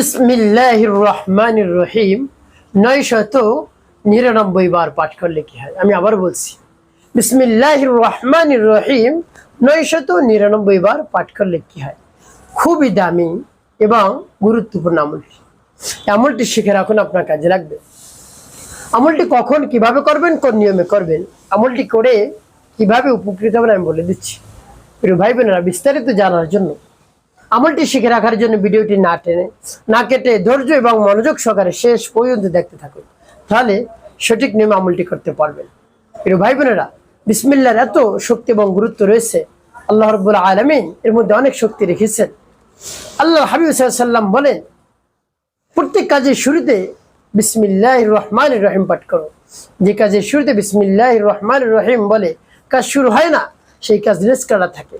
বিসমিল্লাহির রহমানির রহিম 999 বার পাঠ করলে কি হয়? আমি আবার বলছি, বিসমিল্লাহির রহমানির রহিম 999 বার পাঠ করলে কি হয়? খুবই দামি এবং গুরুত্বপূর্ণ আমলটি। আমলটি শিখে রাখুন, আপনার কাজে লাগবে। আমলটি কখন কিভাবে করবেন, কোন নিয়মে করবেন, আমলটি করে কিভাবে উপকৃত হবেন আমি বলে দিচ্ছি। প্রিয় ভাই বোনেরা, বিস্তারিত জানার জন্য, আমলটি শিখে রাখার জন্য ভিডিওটি না টেনে না কেটে ধৈর্য এবং মনোযোগ সহকারে শেষ পর্যন্ত দেখতে থাকুন, তাহলে সঠিক নিয়মে আমলটি করতে পারবেন। প্রিয় ভাই বোনেরা, বিসমিল্লাহর এত শক্তি এবং গুরুত্ব রয়েছে। আল্লাহ রাব্বুল আলামিন এর মধ্যে অনেক শক্তি রেখেছেন। আল্লাহ হাবিব সাল্লাল্লাহু আলাইহি ওয়াসাল্লাম বলেন, প্রত্যেক কাজের শুরুতে বিসমিল্লাহির রহমানির রহিম পাঠ করো। যে কাজের শুরুতে বিসমিল্লাহির রহমানির রহিম বলে কাজ শুরু হয় না, সেই কাজ রেস্কারা থাকে,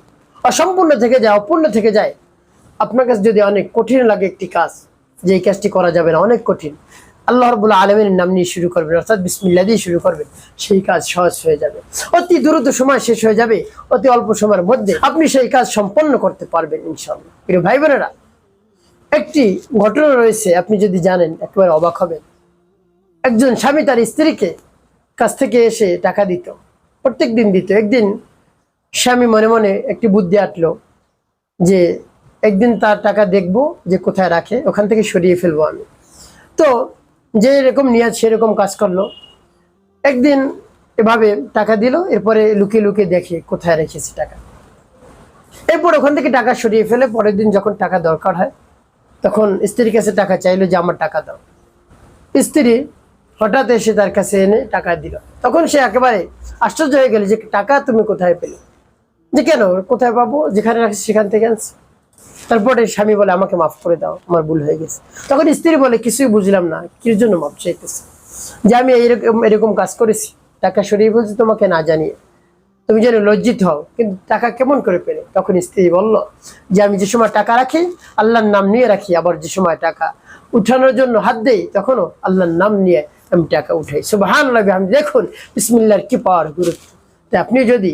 অসম্পূর্ণ থেকে যায়, অপূর্ণ থেকে যায়। আপনার কাছে যদি অনেক কঠিন লাগে একটি কাজ, যে এই কাজটি করা যাবে না, অনেক কঠিন, আল্লাহ রাব্বুল আলামিনের নাম নিয়ে শুরু করবেন, অর্থাৎ বিসমিল্লাহ দিয়ে শুরু করবেন, সেই কাজ সহজ হয়ে যাবে, অতি দ্রুত সময় শেষ হয়ে যাবে, অতি অল্প সময়ের মধ্যে আপনি সেই কাজ সম্পন্ন করতে পারবেন ইনশাআল্লাহ। প্রিয় ভাই বোনেরা, একটি ঘটনা রয়েছে, আপনি যদি জানেন একেবারে অবাক হবেন। একজন স্বামী তার স্ত্রীকে কাছ থেকে এসে টাকা দিত, প্রত্যেক দিন দিত। একদিন স্বামী মনে মনে একটি বুদ্ধি আটলো যে একদিন তার টাকা দেখবো যে কোথায় রাখে, ওখান থেকে সরিয়ে ফেলবো আমি। তো যে এরকম নিয়াজ সেরকম কাজ করলো। একদিন এভাবে টাকা দিল, এরপরে লুকিয়ে লুকিয়ে দেখে কোথায় রেখেছে টাকা। এরপর ওখান থেকে টাকা সরিয়ে ফেলে। পরের দিন যখন টাকা দরকার হয়, তখন স্ত্রীর কাছে টাকা চাইলো যে আমার টাকা দাও। স্ত্রী হঠাৎ এসে তার কাছে এনে টাকা দিল। তখন সে একেবারে আশ্চর্য হয়ে গেল যে টাকা তুমি কোথায় পেলে? যে কেন, কোথায় পাবো, যেখানে রাখছি সেখান থেকে আনছি। তারপরে স্বামী বলে আমাকে মাফ করে দাও, আমার ভুল হয়ে গেছে। তখন স্ত্রী বলে কিছুই বুঝলাম না, কির জন্য মাফ চাইতেছে? যে আমি এরকম কাজ করেছি, টাকা সরিয়ে বলছি তোমাকে না জানিয়ে, তুমি যেন লজ্জিত হও, কিন্তু টাকা কেমন করে পেলে? তখন স্ত্রী বলল যে আমি যে সময় টাকা রাখি আল্লাহর নাম নিয়ে রাখি, আবার যে সময় টাকা উঠানোর জন্য হাত দেই তখনও আল্লাহর নাম নিয়ে আমি টাকা উঠাই। সুবহানাল্লাহ, আমি দেখুন বিসমিল্লাহর কি পাওয়ার, গুরুত্ব। তাই আপনি যদি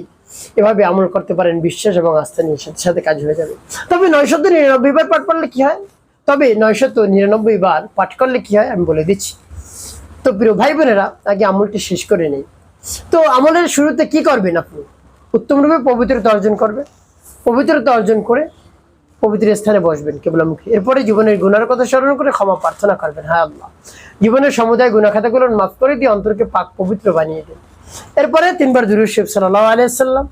এভাবে আমল করতে পারেন, বিশ্বাস এবং আস্থা নিয়ে, সাথে সাথে কাজ হয়ে যাবে। তবে 999 বার পাঠ করলে কি হয়? তবে 999 বার পাঠ করলে কি হয় আমি বলে দিচ্ছি। তো প্রিয় ভাই বোনেরা, আগে আমলটি শেষ করে নেই। তো আমলের শুরুতে কি করবেন? আপনি উত্তমরূপে পবিত্রতা অর্জন করবেন। পবিত্রতা অর্জন করে পবিত্র স্থানে বসবেন কেবলামুখী। এরপরে জীবনের গুনার কথা স্মরণ করে ক্ষমা প্রার্থনা করবেন, হ্যাঁ আল্লাহ, জীবনের সমুদায় গুনাহ খাতাগুলো মাফ করে দিয়ে অন্তরকে পাক পবিত্র বানিয়ে দেন। এরপরে 3 বার দুরূদ শরীফ সাল্লাল্লাহু আলাইহি ওয়াসাল্লাম,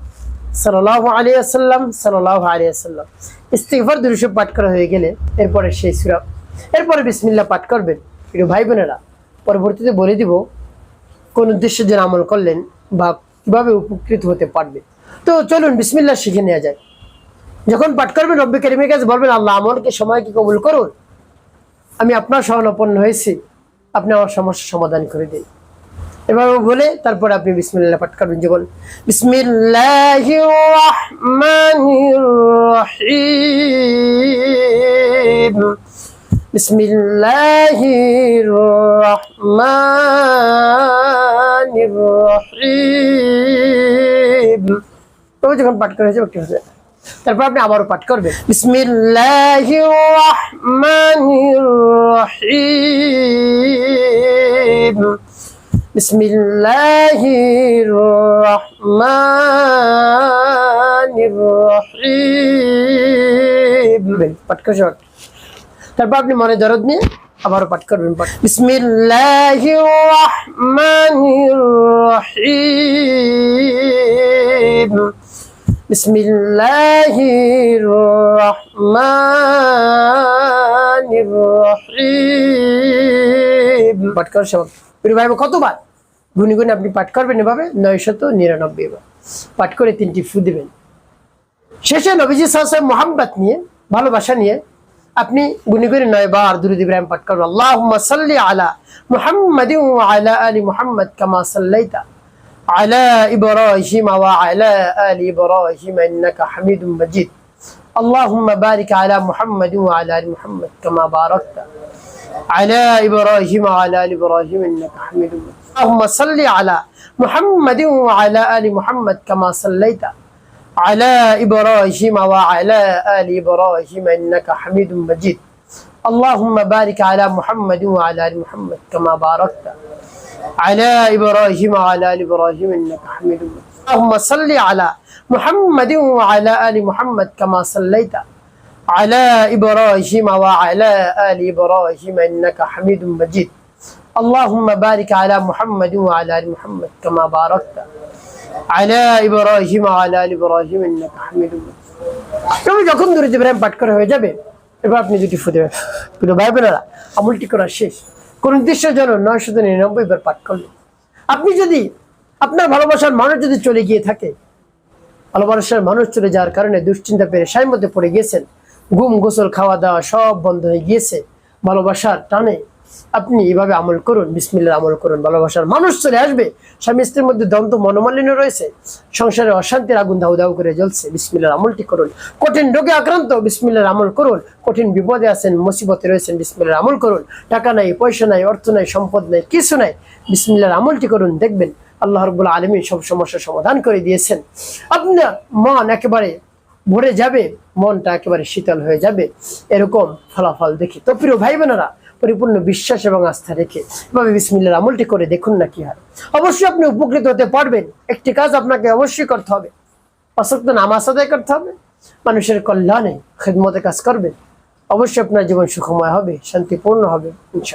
সাল্লাল্লাহু আলাইহি ওয়াসাল্লাম, সাল্লাল্লাহু আলাইহি ওয়াসাল্লাম ইস্তিগফার দুরূদ শরীফ পাঠ করা হয়ে গেলে এরপরে সেই সূরা, এরপরে বিসমিল্লাহ পাঠ করবেন। প্রিয় ভাই বোনেরা, পরবর্তীতে বলে দিব কোন উদ্দেশ্যে যেন আমল করলেন বা কিভাবে উপকৃত হতে পারবে। তো চলুন বিসমিল্লাহ শিখে নেওয়া যায়। যখন পাঠ করবেন রব্বে কারীমের কাছে বলবেন, আল্লাহ আমলকে সময়কে কবুল করুন, আমি আপনার শরণাপন্ন হয়েছি, আপনি আমার সমস্যার সমাধান করে দিন। এভাবে বলে তারপরে আপনি বিসমিল্লাহ পাঠ করবেন। যেমন বিসমিল্লাহির রহমানির রহিম, বিসমিল্লাহির রহমানির রহিম। তবে যখন পাঠ করা হয়েছে একটু হচ্ছে, তারপর আপনি আবারও পাঠ করবেন বিসমিল্লাহির রহমানির রহিম, বিসমিল্লাহির রহমানির রহিম। পাঠ করছেন, তারপর আপনি মনে দরদ নিয়ে আবারও পাঠ করবেন। বিসমিল্লাহির রহমানির রহিম, বিসমিল্লাহির রহমানির রহিম। পাঠ করার সময় ভাই কতবার গুনি গুনি আপনি পাঠ করবেন? এভাবে 999 বার পাঠ করে 3টি ফু দিবেন। শেষে নবীজি সাল্লাল্লাহু আলাইহি ওয়াসাল্লাম মোহাব্বত নিয়ে, ভালোবাসা নিয়ে আপনি গুনি গুনি 9 বার দুরূদ ইব্রাহিম পাঠ করবেন। আল্লাহুম্মা সাল্লি আলা মুহাম্মাদিন ওয়া আলা আলি মুহাম্মাদ কামা সাল্লাইতা আলা ইব্রাহিম ওয়া আলা আলি ইব্রাহিম ইন্নাকা হামিদুম মাজিদ। আল্লাহুম্মা বারিক আলা মুহাম্মাদিন ওয়া আলা আলি মুহাম্মাদ কামা বারাকতা على إبراهيم وعلى آل إبراهيم إنك حميد مجيد. اللهم صل على محمد وعلى آل محمد كما صليت على إبراهيم وعلى آل إبراهيم إنك حميد مجيد. اللهم بارك على محمد وعلى آل محمد كما باركت على إبراهيم وعلى آل إبراهيم إنك حميد مجيد اللهم صل على محمد وعلى آل محمد كما صليت على إبراهيم وعلى آل إبراهيم إنك حميد مجيد اللهم بارك على محمد وعلى آل محمد كما باركت على إبراهيم وعلى آل إبراهيم إنك حميد مجيد তুমি যখন দরুদ ইব্রাহিম পাঠ করা হয়ে যাবে এবার আপনি দুটি ফু দেবেন। প্রিয় ভাই বোনেরা, আমলটি করা শেষ। কোন উদ্দেশ্যের জন্য? 999 বার পাঠ করলে আপনি যদি আপনার ভালোবাসার মানুষ যদি চলে গিয়ে থাকে, ভালোবাসার মানুষ চলে যাওয়ার কারণে দুশ্চিন্তা পেরেশানির মধ্যে পড়ে গিয়েছেন, ঘুম গোসল খাওয়া দাওয়া সব বন্ধ হয়ে গিয়েছে, ভালোবাসার টানে আপনি এভাবে আমল করুন, বিসমিল্লাহ আমল করুন। ভালোবাসার মানুষ চলে আসবে, স্বামী স্ত্রীর মধ্যে দ্বন্দ্ব মনোমালিন্য রয়েছে, সংসারে অশান্তির আগুন দাউ দাউ করে জ্বলছে, বিসমিল্লাহ আমলটি করুন। কঠিন রোগে আক্রান্ত, বিসমিল্লাহ আমল করুন। কঠিন বিপদে আছেন, মুসিবতে রয়েছেন, বিসমিল্লাহ আমল করুন। টাকা নাই, পয়সা নাই, অর্থ নাই, সম্পদ নাই, কিছু নাই, বিসমিল্লাহ আমলটি করুন। দেখবেন আল্লাহ রাব্বুল আলামিন সব সমস্যার সমাধান করে দিয়েছেন। আপনার মন একেবারে ভরে যাবে, মনটা একেবারে শীতল হয়ে যাবে, এরকম ফলাফল দেখি। তো প্রিয় ভাই বোনেরা, পরিপূর্ণ বিশ্বাস এবং আস্থা রেখে এভাবে বিসমিল্লাহর আমলটি করে দেখুন না কি হয়। অবশ্যই আপনি উপকৃত হতে পারবেন। একটি কাজ আপনাকে অবশ্যই করতে হবে, 5 ওয়াক্ত নামাজ আদায় করতে হবে, মানুষের কল্যাণে খিদমতে কাজ করবেন। অবশ্যই আপনার জীবন সুখময় হবে, শান্তিপূর্ণ হবে ইনশাআল্লাহ।